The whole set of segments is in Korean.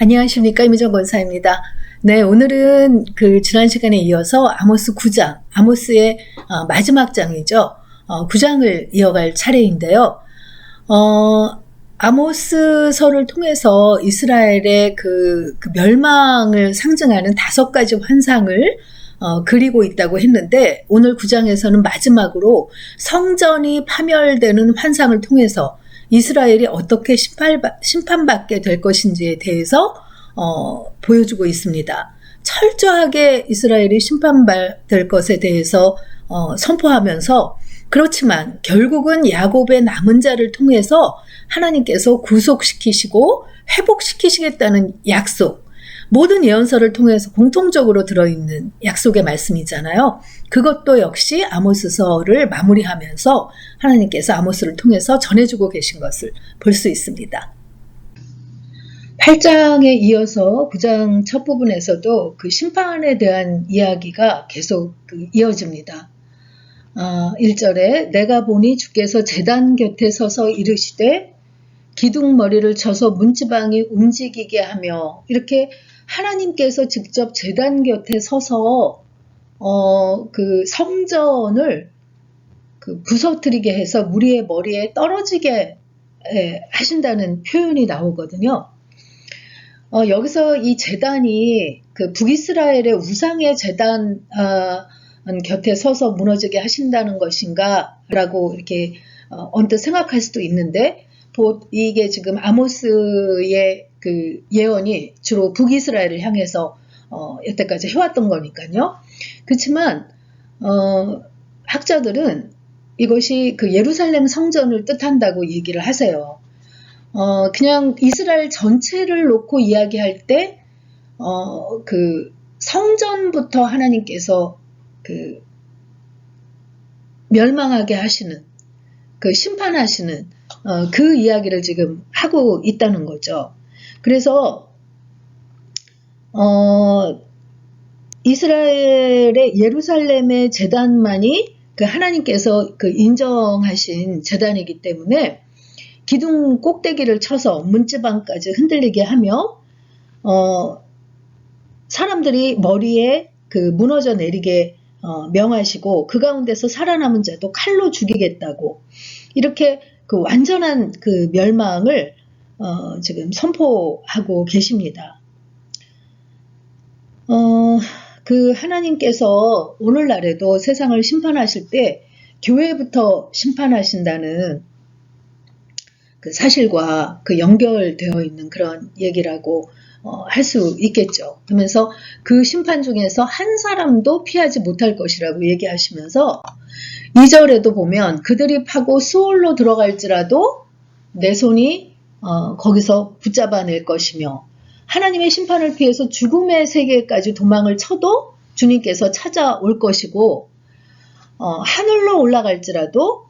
안녕하십니까, 이미정 권사입니다. 네, 오늘은 지난 시간에 이어서 아모스 9장, 아모스의 마지막 장이죠. 9장을 이어갈 차례인데요. 아모스서를 통해서 이스라엘의 그 멸망을 상징하는 5가지 환상을 그리고 있다고 했는데, 오늘 9장에서는 마지막으로 성전이 파멸되는 환상을 통해서 이스라엘이 어떻게 심판받게 될 것인지에 대해서 보여주고 있습니다. 철저하게 이스라엘이 심판받을 것에 대해서 선포하면서, 그렇지만 결국은 야곱의 남은 자를 통해서 하나님께서 구속시키시고 회복시키시겠다는 약속, 모든 예언서를 통해서 공통적으로 들어있는 약속의 말씀이잖아요. 그것도 역시 아모스서를 마무리하면서 하나님께서 아모스를 통해서 전해주고 계신 것을 볼 수 있습니다. 8장에 이어서 9장 첫 부분에서도 그 심판에 대한 이야기가 계속 이어집니다. 1절에 내가 보니 주께서 제단 곁에 서서 이르시되 기둥머리를 쳐서 문지방이 움직이게 하며, 이렇게 하나님께서 직접 제단 곁에 서서 그 성전을 부서뜨리게 해서 무리의 머리에 떨어지게 하신다는 표현이 나오거든요. 여기서 이 제단이 그 북이스라엘의 우상의 제단 곁에 서서 무너지게 하신다는 것인가 라고 이렇게 언뜻 생각할 수도 있는데, 이게 지금 아모스의 그 예언이 주로 북이스라엘을 향해서 여태까지 해왔던 거니까요. 그렇지만 학자들은 이것이 그 예루살렘 성전을 뜻한다고 얘기를 하세요. 그냥 이스라엘 전체를 놓고 이야기할 때 그 성전부터 하나님께서 그 멸망하게 하시는, 그 심판하시는 그 이야기를 지금 하고 있다는 거죠. 그래서 이스라엘의 예루살렘의 제단만이 그 하나님께서 그 인정하신 제단이기 때문에 기둥 꼭대기를 쳐서 문지방까지 흔들리게 하며 사람들이 머리에 그 무너져 내리게 명하시고, 그 가운데서 살아남은 자도 칼로 죽이겠다고, 이렇게 그 완전한 그 멸망을 지금 선포하고 계십니다. 그 하나님께서 오늘날에도 세상을 심판하실 때 교회부터 심판하신다는 그 사실과 그 연결되어 있는 그런 얘기라고 할 수 있겠죠. 그러면서 그 심판 중에서 한 사람도 피하지 못할 것이라고 얘기하시면서 2절에도 보면 그들이 파고 수올로 들어갈지라도 내 손이 거기서 붙잡아낼 것이며, 하나님의 심판을 피해서 죽음의 세계까지 도망을 쳐도 주님께서 찾아올 것이고, 하늘로 올라갈지라도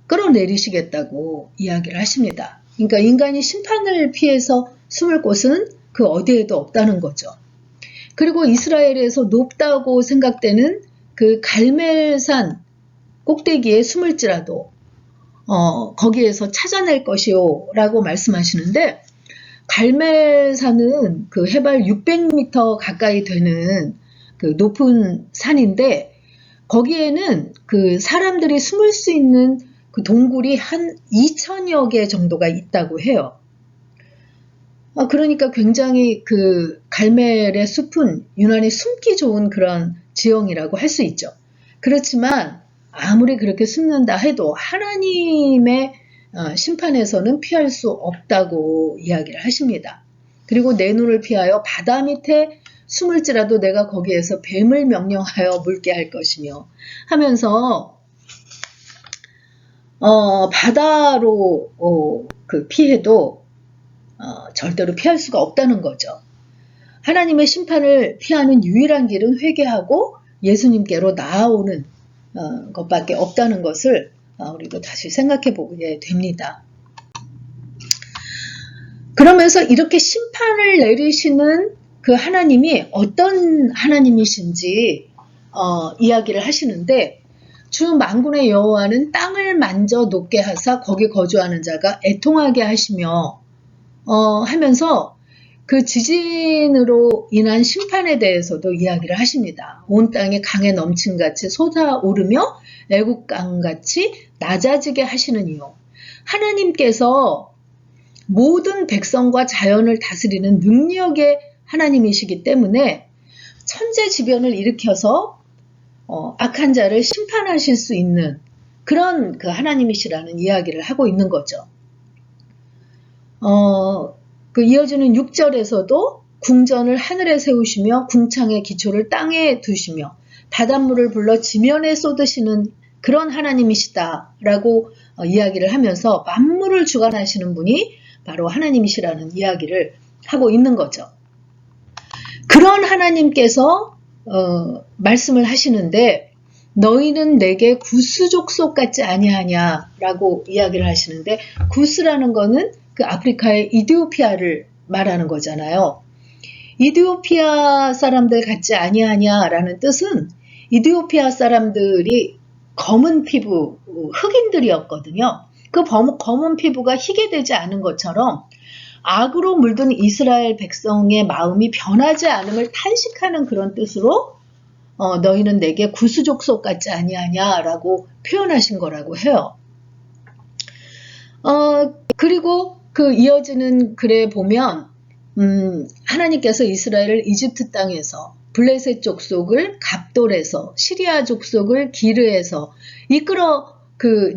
끌어내리시겠다고 이야기를 하십니다. 그러니까 인간이 심판을 피해서 숨을 곳은 그 어디에도 없다는 거죠. 그리고 이스라엘에서 높다고 생각되는 그 갈멜산 꼭대기에 숨을지라도 거기에서 찾아낼 것이요 라고 말씀하시는데, 갈멜산은 그 해발 600m 가까이 되는 그 높은 산인데, 거기에는 그 사람들이 숨을 수 있는 그 동굴이 한 2000여 개 정도가 있다고 해요. 그러니까 굉장히 그 갈멜의 숲은 유난히 숨기 좋은 그런 지형이라고 할 수 있죠. 그렇지만 아무리 그렇게 숨는다 해도 하나님의 심판에서는 피할 수 없다고 이야기를 하십니다. 그리고 내 눈을 피하여 바다 밑에 숨을지라도 내가 거기에서 뱀을 명령하여 물게 할 것이며 하면서 바다로 그 피해도 절대로 피할 수가 없다는 거죠. 하나님의 심판을 피하는 유일한 길은 회개하고 예수님께로 나아오는 것밖에 없다는 것을 우리도 다시 생각해 보게 됩니다. 그러면서 이렇게 심판을 내리시는 그 하나님이 어떤 하나님이신지 이야기를 하시는데, 주 만군의 여호와는 땅을 만져 높게 하사 거기 거주하는 자가 애통하게 하시며 하면서 그 지진으로 인한 심판에 대해서도 이야기를 하십니다. 온 땅에 강에 넘친같이 솟아오르며 애국강같이 낮아지게 하시는 이유. 하나님께서 모든 백성과 자연을 다스리는 능력의 하나님이시기 때문에 천재지변을 일으켜서 악한 자를 심판하실 수 있는 그런 그 하나님이시라는 이야기를 하고 있는 거죠. 그 이어지는 6절에서도 궁전을 하늘에 세우시며 궁창의 기초를 땅에 두시며 바닷물을 불러 지면에 쏟으시는 그런 하나님이시다라고 이야기를 하면서 만물을 주관하시는 분이 바로 하나님이시라는 이야기를 하고 있는 거죠. 그런 하나님께서 말씀을 하시는데 너희는 내게 구스 족속 같지 아니하냐라고 이야기를 하시는데 구스라는 거는 그 아프리카의 이디오피아를 말하는 거잖아요. 이디오피아 사람들 같지 아니하냐라는 뜻은 이디오피아 사람들이 검은 피부 흑인들이었거든요. 그 검은 피부가 희게 되지 않은 것처럼 악으로 물든 이스라엘 백성의 마음이 변하지 않음을 탄식하는 그런 뜻으로 너희는 내게 구수족속 같지 아니하냐라고 표현하신 거라고 해요. 그리고 그 이어지는 글에 보면 하나님께서 이스라엘을 이집트 땅에서 블레셋 족속을 갑돌에서 시리아 족속을 기르에서 이끌어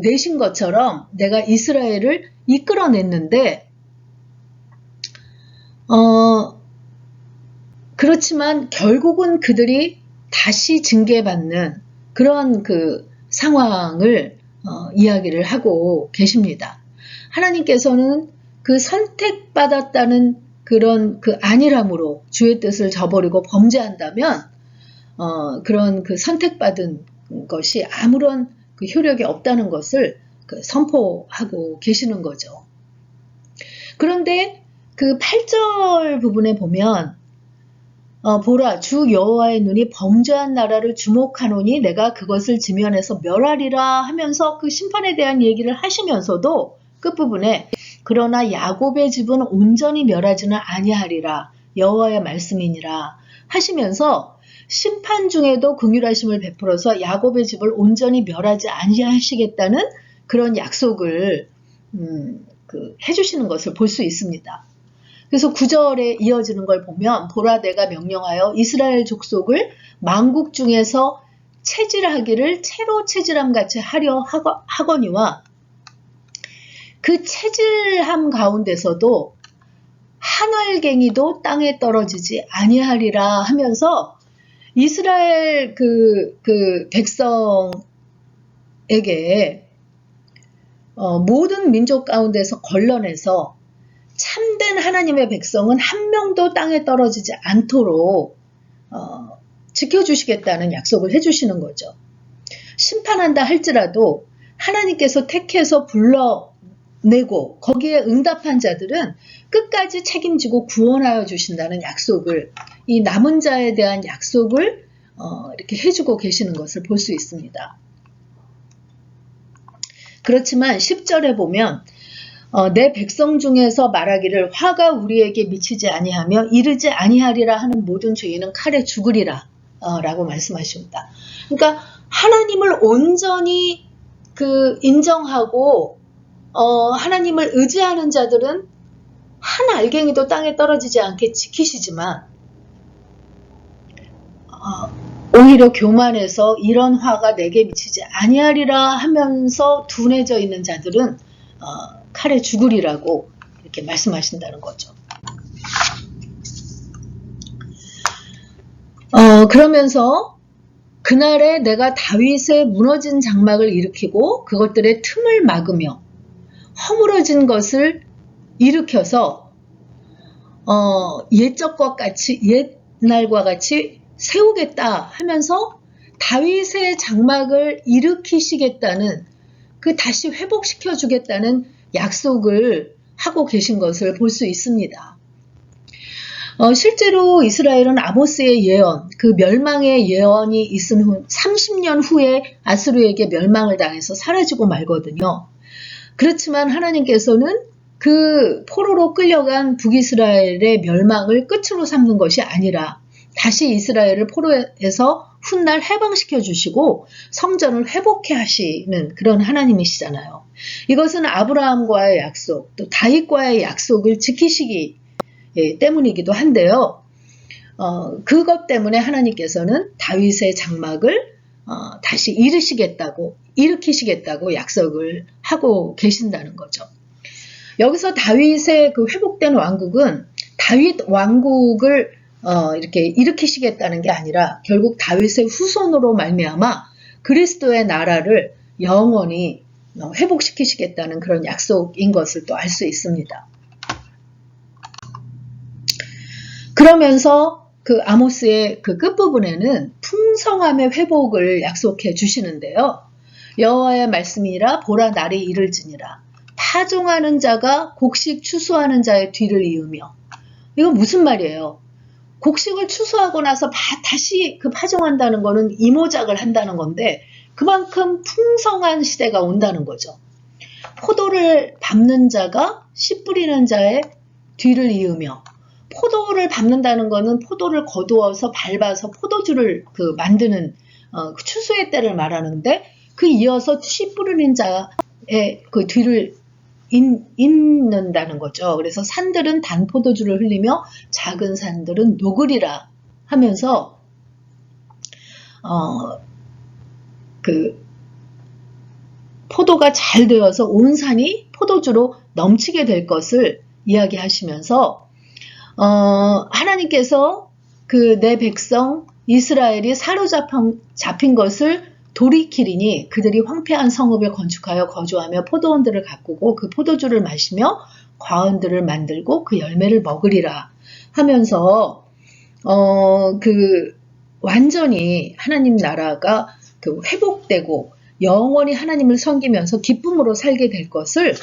내신 것처럼 내가 이스라엘을 이끌어냈는데 그렇지만 결국은 그들이 다시 징계받는 그런 그 상황을 이야기를 하고 계십니다. 하나님께서는 그 선택받았다는 그런 그 안일함으로 주의 뜻을 저버리고 범죄한다면 그런 그 선택받은 것이 아무런 그 효력이 없다는 것을 선포하고 계시는 거죠. 그런데 그 8절 부분에 보면 보라 주 여호와의 눈이 범죄한 나라를 주목하노니 내가 그것을 지면에서 멸하리라 하면서 그 심판에 대한 얘기를 하시면서도 끝부분에 그러나 야곱의 집은 온전히 멸하지는 아니하리라 여호와의 말씀이니라 하시면서 심판 중에도 긍휼하심을 베풀어서 야곱의 집을 온전히 멸하지 아니하시겠다는 그런 약속을 해주시는 것을 볼 수 있습니다. 그래서 9절에 이어지는 걸 보면 보라 내가 명령하여 이스라엘 족속을 만국 중에서 체질하기를 채로 체질함 같이 하려 하거니와 그 체질함 가운데서도 하늘갱이도 땅에 떨어지지 아니하리라 하면서 이스라엘 그 백성에게 모든 민족 가운데서 걸러내서 참된 하나님의 백성은 한 명도 땅에 떨어지지 않도록 지켜주시겠다는 약속을 해주시는 거죠. 심판한다 할지라도 하나님께서 택해서 불러내고 거기에 응답한 자들은 끝까지 책임지고 구원하여 주신다는 약속을 이 남은 자에 대한 약속을 이렇게 해주고 계시는 것을 볼 수 있습니다. 그렇지만 10절에 보면 내 백성 중에서 말하기를 화가 우리에게 미치지 아니하며 이르지 아니하리라 하는 모든 죄인은 칼에 죽으리라 라고 말씀하십니다. 그러니까 하나님을 온전히 인정하고 하나님을 의지하는 자들은 한 알갱이도 땅에 떨어지지 않게 지키시지만 오히려 교만해서 이런 화가 내게 미치지 아니하리라 하면서 둔해져 있는 자들은 칼에 죽으리라고 이렇게 말씀하신다는 거죠. 그러면서 그날에 내가 다윗의 무너진 장막을 일으키고 그것들의 틈을 막으며 허물어진 것을 일으켜서 옛날과 같이 세우겠다 하면서 다윗의 장막을 일으키시겠다는 다시 회복시켜 주겠다는 약속을 하고 계신 것을 볼 수 있습니다. 실제로 이스라엘은 아모스의 예언, 그 멸망의 예언이 있은 후 30년 후에 아수르에게 멸망을 당해서 사라지고 말거든요. 그렇지만 하나님께서는 그 포로로 끌려간 북이스라엘의 멸망을 끝으로 삼는 것이 아니라 다시 이스라엘을 포로에서 훗날 해방시켜 주시고 성전을 회복해 하시는 그런 하나님이시잖아요. 이것은 아브라함과의 약속, 또 다윗과의 약속을 지키시기 때문이기도 한데요. 그것 때문에 하나님께서는 다윗의 장막을 다시 일으키시겠다고 약속을 하고 계신다는 거죠. 여기서 다윗의 그 회복된 왕국은 다윗 왕국을 이렇게 일으키시겠다는 게 아니라 결국 다윗의 후손으로 말미암아 그리스도의 나라를 영원히 회복시키시겠다는 그런 약속인 것을 또 알 수 있습니다. 그러면서 그 아모스의 그 끝부분에는 풍성함의 회복을 약속해 주시는데요. 여호와의 말씀이라 보라 날이 이를지니라 파종하는 자가 곡식 추수하는 자의 뒤를 이으며. 이건 무슨 말이에요? 곡식을 추수하고 나서 다시 그 파종한다는 거는 이모작을 한다는 건데 그만큼 풍성한 시대가 온다는 거죠. 포도를 밟는 자가 씨 뿌리는 자의 뒤를 이으며, 포도를 밟는다는 거는 포도를 거두어서 밟아서 포도주를 만드는 추수의 때를 말하는데, 그 이어서 씨 뿌리는 자의 그 뒤를 잇는다는 거죠. 그래서 산들은 단 포도주를 흘리며 작은 산들은 녹으리라 하면서 그 포도가 잘 되어서 온 산이 포도주로 넘치게 될 것을 이야기하시면서 하나님께서 그 내 백성 이스라엘이 사로잡힌 것을 돌이키리니 그들이 황폐한 성읍을 건축하여 거주하며 포도원들을 가꾸고 그 포도주를 마시며 과원들을 만들고 그 열매를 먹으리라 하면서 그 완전히 하나님 나라가 그 회복되고 영원히 하나님을 섬기면서 기쁨으로 살게 될 것을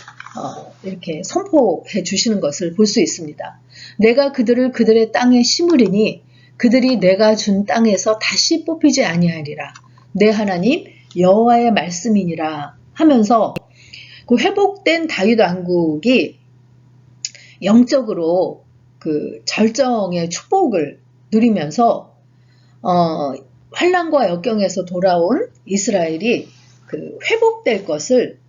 이렇게 선포해 주시는 것을 볼 수 있습니다. 내가 그들을 그들의 땅에 심으리니 그들이 내가 준 땅에서 다시 뽑히지 아니하리라. 내 하나님 여호와의 말씀이니라 하면서 그 회복된 다윗 왕국이 영적으로 그 절정의 축복을 누리면서 환난과 역경에서 돌아온 이스라엘이 그 회복될 것을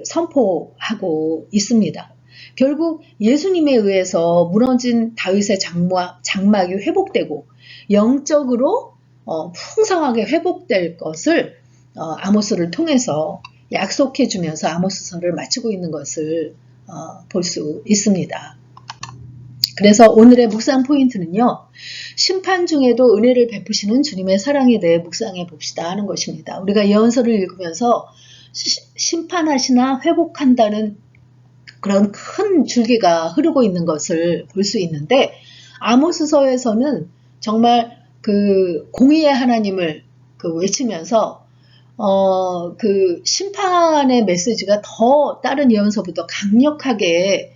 선포하고 있습니다. 결국 예수님에 의해서 무너진 다윗의 장막이 회복되고 영적으로 풍성하게 회복될 것을 아모스를 통해서 약속해 주면서 아모스서를 마치고 있는 것을 볼 수 있습니다. 그래서 오늘의 묵상 포인트는요. 심판 중에도 은혜를 베푸시는 주님의 사랑에 대해 묵상해 봅시다 하는 것입니다. 우리가 예언서를 읽으면서 심판하시나 회복한다는 그런 큰 줄기가 흐르고 있는 것을 볼 수 있는데, 아모스서에서는 정말 그 공의의 하나님을 외치면서 그 심판의 메시지가 더 다른 예언서보다 강력하게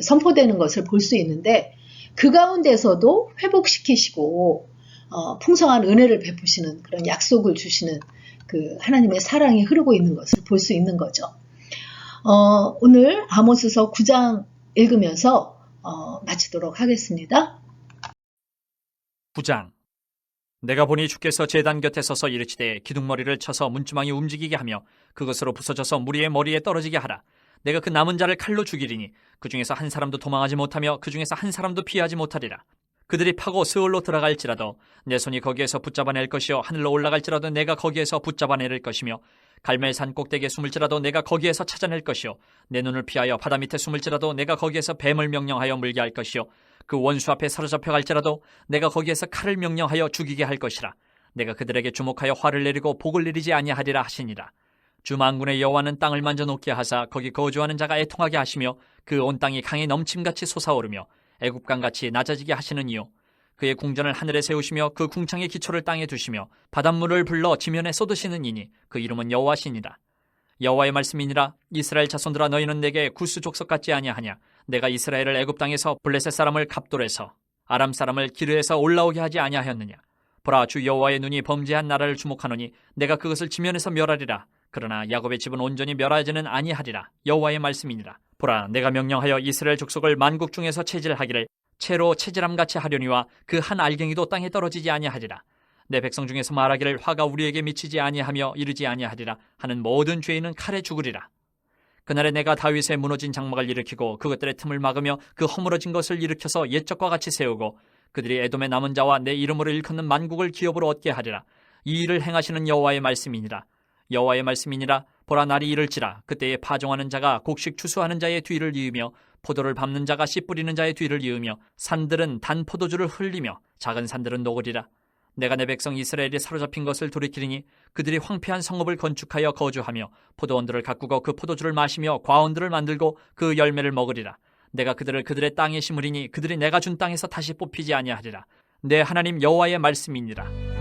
선포되는 것을 볼 수 있는데, 그 가운데서도 회복시키시고 풍성한 은혜를 베푸시는 그런 약속을 주시는 그 하나님의 사랑이 흐르고 있는 것을 볼 수 있는 거죠. 오늘 아모스서 9장 읽으면서 마치도록 하겠습니다. 9장. 내가 보니 주께서 제단 곁에 서서 이르시되 기둥머리를 쳐서 문지방이 움직이게 하며 그것으로 부서져서 무리의 머리에 떨어지게 하라. 내가 그 남은 자를 칼로 죽이리니 그 중에서 한 사람도 도망하지 못하며 그 중에서 한 사람도 피하지 못하리라. 그들이 파고 스올로 들어갈지라도 내 손이 거기에서 붙잡아낼 것이요 하늘로 올라갈지라도 내가 거기에서 붙잡아낼 것이며 갈멜산 꼭대기에 숨을지라도 내가 거기에서 찾아낼 것이요 내 눈을 피하여 바다 밑에 숨을지라도 내가 거기에서 뱀을 명령하여 물게 할 것이요 그 원수 앞에 사로잡혀 갈지라도 내가 거기에서 칼을 명령하여 죽이게 할 것이라. 내가 그들에게 주목하여 화를 내리고 복을 내리지 아니하리라 하시니라. 주 만군의 여호와는 땅을 만져 놓게 하사 거기 거주하는 자가 애통하게 하시며 그 온 땅이 강이 넘침같이 솟아오르며 애굽강같이 낮아지게 하시는 이요 그의 궁전을 하늘에 세우시며 그 궁창의 기초를 땅에 두시며 바닷물을 불러 지면에 쏟으시는 이니 그 이름은 여호와시니라. 여호와의 말씀이니라. 이스라엘 자손들아 너희는 내게 구스 족속 같지 아니하냐. 내가 이스라엘을 애굽 땅에서 블레셋 사람을 갑돌에서 아람 사람을 기르에서 올라오게 하지 아니하였느냐. 보라 주 여호와의 눈이 범죄한 나라를 주목하노니 내가 그것을 지면에서 멸하리라. 그러나 야곱의 집은 온전히 멸하지는 아니하리라. 여호와의 말씀이니라. 보라, 내가 명령하여 이스라엘 족속을 만국 중에서 체질하기를 채로 체질함같이 하려니와 그 한 알갱이도 땅에 떨어지지 아니하리라. 내 백성 중에서 말하기를 화가 우리에게 미치지 아니하며 이르지 아니하리라 하는 모든 죄인은 칼에 죽으리라. 그날에 내가 다윗의 무너진 장막을 일으키고 그것들의 틈을 막으며 그 허물어진 것을 일으켜서 옛적과 같이 세우고 그들이 에돔의 남은 자와 내 이름으로 일컫는 만국을 기업으로 얻게 하리라. 이 일을 행하시는 여호와의 말씀이니라. 여호와의 말씀이니라. 보라, 날이 이를지라. 그때에 파종하는 자가 곡식 추수하는 자의 뒤를 이으며 포도를 밟는 자가 씨 뿌리는 자의 뒤를 이으며 산들은 단 포도주를 흘리며 작은 산들은 녹으리라. 내가 내 백성 이스라엘이 사로잡힌 것을 돌이키리니 그들이 황폐한 성읍을 건축하여 거주하며 포도원들을 가꾸고 그 포도주를 마시며 과원들을 만들고 그 열매를 먹으리라. 내가 그들을 그들의 땅에 심으리니 그들이 내가 준 땅에서 다시 뽑히지 아니하리라. 내 하나님 여호와의 말씀이니라.